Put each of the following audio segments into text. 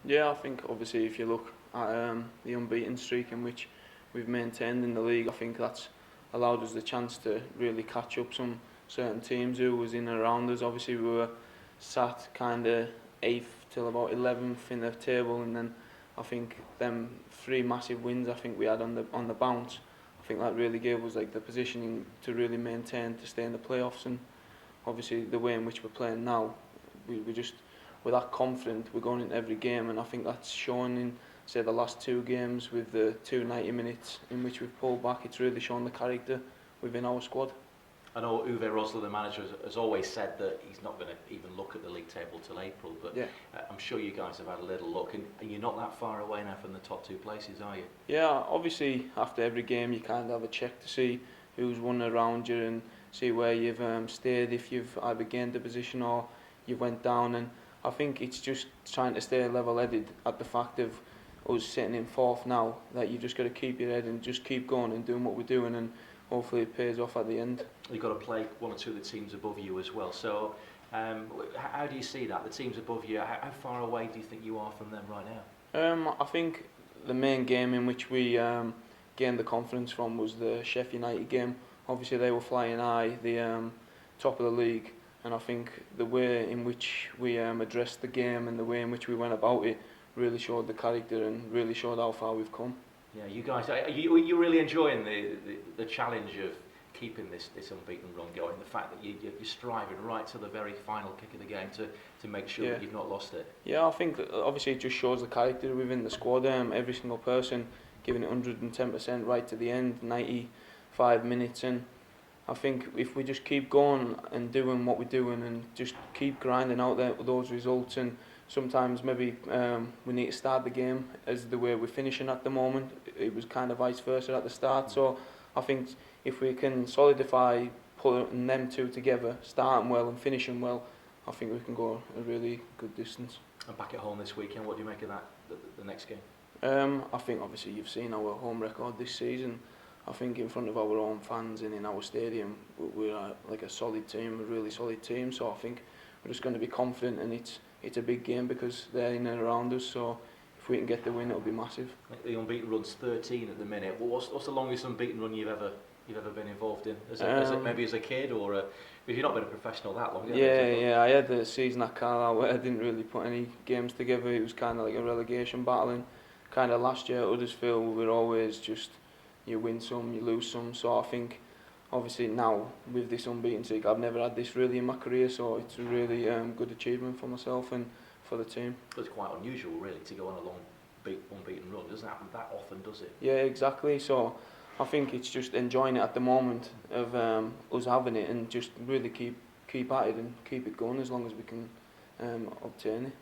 Yeah, I think obviously if you look at the unbeaten streak in which we've maintained in the league, I think that's allowed us the chance to really catch up some certain teams who was in and around us. Obviously we were sat kind of 8th till about 11th in the table, and then I think them three massive wins I think we had on the bounce, I think that really gave us like the positioning to really maintain to stay in the playoffs. And obviously the way in which we're playing now, we just, we're that confident, we're going into every game, and I think that's shown in, say, the last two games with the 2 90 minutes in which we've pulled back. It's really shown the character within our squad. I know Uwe Rosler, the manager, has always said that he's not going to even look at the league table till April, but Yeah. I'm sure you guys have had a little look, and you're not that far away now from the top two places, are you? Yeah, obviously after every game you kind of have a check to see who's won around you and see where you've stayed, if you've either gained a position or you've went down. And I think it's just trying to stay level-headed at the fact of us sitting in fourth now, that you've just got to keep your head and just keep going and doing what we're doing, and hopefully it pays off at the end. You've got to play one or two of the teams above you as well, so how do you see that, the teams above you, how far away do you think you are from them right now? I think the main game in which we gained the confidence from was the Sheffield United game. Obviously they were flying high, the top of the league, and I think the way in which we addressed the game and the way in which we went about it really showed the character and really showed how far we've come. Yeah, you guys, you're really enjoying the challenge of keeping this unbeaten run going, the fact that you're striving right to the very final kick of the game to make sure that you've not lost it. Yeah, I think that obviously it just shows the character within the squad. Every single person giving it 110% right to the end, 95 minutes, and I think if we just keep going and doing what we're doing and just keep grinding out there with those results, and sometimes maybe we need to start the game as the way we're finishing at the moment. It was kind of vice versa at the start, so I think if we can solidify putting them two together, starting well and finishing well, I think we can go a really good distance. And back at home this weekend, what do you make of that, the next game? I think obviously you've seen our home record this season. I think in front of our own fans and in our stadium, we're like a solid team, a really solid team. So I think we're just going to be confident, and it's a big game because they're in and around us. So if we can get the win, it'll be massive. The unbeaten run's 13 at the minute. What's the longest unbeaten run you've ever been involved in? Maybe as a kid, or if you've not been a professional that long? Yeah. I had a season at Carlisle where I didn't really put any games together. It was kind of like a relegation battle, and kind of last year at Huddersfield we were always just, you win some, you lose some. So I think obviously now with this unbeaten streak, I've never had this really in my career, so it's a really good achievement for myself and for the team. It's quite unusual really to go on a long unbeaten run. It doesn't happen that often, does it? Yeah, exactly. So I think it's just enjoying it at the moment of us having it, and just really keep at it and keep it going as long as we can obtain it.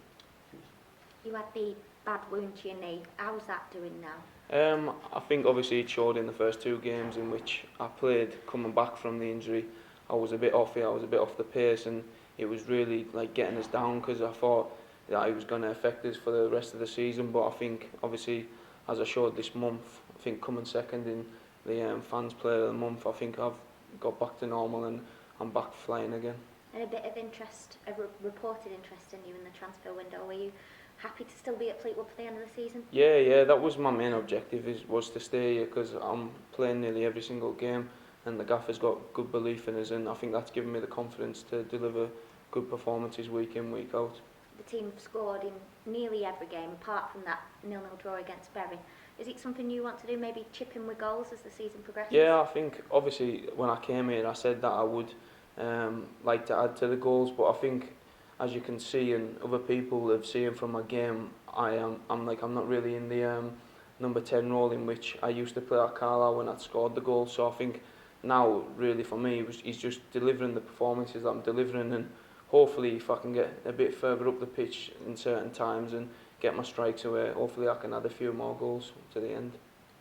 You had the bad wound to your knee. How's that doing now? I think obviously it showed in the first two games in which I played. Coming back from the injury, I was a bit off it, I was a bit off the pace, and it was really like getting us down, because I thought that it was going to affect us for the rest of the season. But I think obviously, as I showed this month, I think coming second in the fans player of the month, I think I've got back to normal and I'm back flying again. And a bit of interest, reported interest in you in the transfer window. Were you happy to still be at Fleetwood for the end of the season? Yeah, that was my main objective, was to stay here, because I'm playing nearly every single game and the gaffer's got good belief in us, and I think that's given me the confidence to deliver good performances week in, week out. The team have scored in nearly every game apart from that 0-0 draw against Bury. Is it something you want to do, maybe chip in with goals as the season progresses? Yeah, I think obviously when I came here I said that I would like to add to the goals, but I think as you can see and other people have seen from my game, I'm not really in the number 10 role in which I used to play at Carlisle when I'd scored the goal. So I think now really for me he's just delivering the performances that I'm delivering, and hopefully if I can get a bit further up the pitch in certain times and get my strikes away, hopefully I can add a few more goals to the end.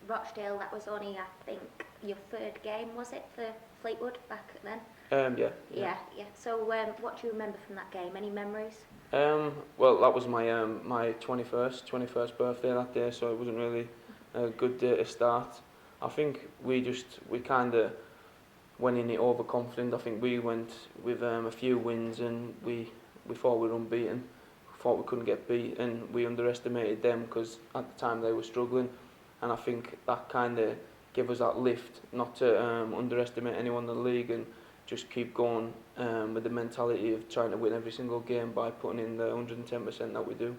Rochdale, that was only, I think, your third game, was it, for Fleetwood back then? Yeah. So what do you remember from that game? Any memories? Well, that was my my 21st birthday that day, so it wasn't really a good day to start. I think we kind of went in it overconfident. I think we went with a few wins and we thought we were unbeaten. thought we couldn't get beat, and we underestimated them because at the time they were struggling. And I think that kind of gave us that lift, not to underestimate anyone in the league and just keep going with the mentality of trying to win every single game by putting in the 110% that we do.